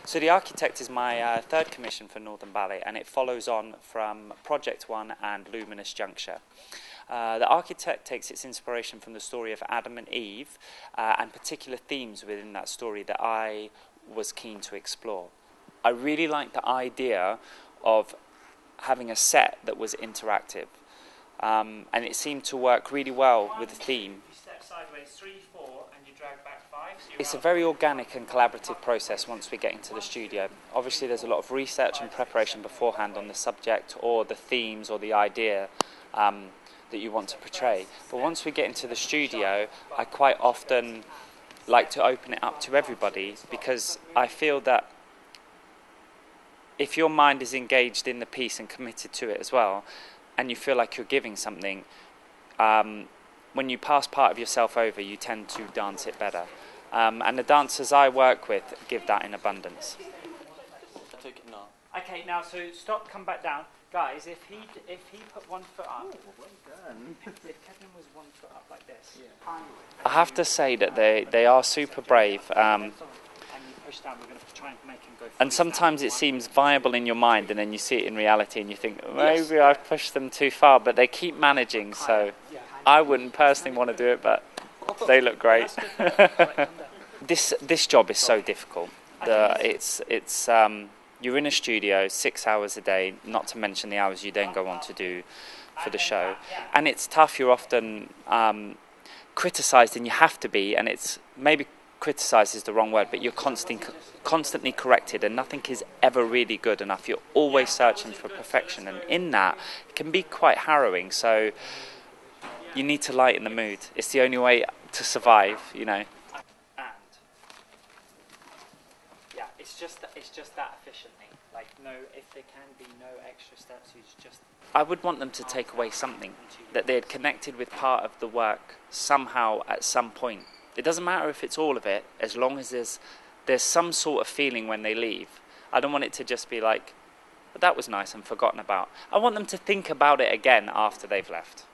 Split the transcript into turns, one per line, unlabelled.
So The Architect is my third commission for Northern Ballet, and it follows on from Project One and Luminous Juncture. The Architect takes its inspiration from the story of Adam and Eve and particular themes within that story that I was keen to explore. I really liked the idea of having a set that was interactive, and it seemed to work really well with the theme.
You step sideways 3, 4, and you drag back 5. So
It's a very organic and collaborative process once we get into the studio. Obviously there's a lot of research and preparation beforehand on the subject or the themes or the idea that you want to portray. But once we get into the studio, I quite often like to open it up to everybody, because I feel that if your mind is engaged in the piece and committed to it as well, and you feel like you're giving something, when you pass part of yourself over, you tend to dance it better. And the dancers I work with give that in abundance.
I took it now.
Okay, now so stop, come back down. Guys, if he put 1 foot up,
Well done.
if Kevin was 1 foot up like this,
I have to say that they are super brave.
and you push down, we're going to try and make him go.
And sometimes it seems viable in your mind, and then you see it in reality and you think, maybe I've pushed them too far, but they keep managing, so I wouldn't personally want to do it, but they look great. This job is so difficult. You're in a studio 6 hours a day, not to mention the hours you then go on to do for the show. And it's tough. You're often criticised, and you have to be, and it's maybe criticised is the wrong word, but you're constantly corrected, and nothing is ever really good enough. You're always searching for perfection, and in that, it can be quite harrowing. So you need to lighten the mood. It's the only way to survive, you know.
It's just that efficiently. Like, no, if there can be no extra steps, you just.
I would want them to take away something, that they had connected with part of the work somehow at some point. It doesn't matter if it's all of it, as long as there's some sort of feeling when they leave. I don't want it to just be like, but that was nice and forgotten about. I want them to think about it again after they've left.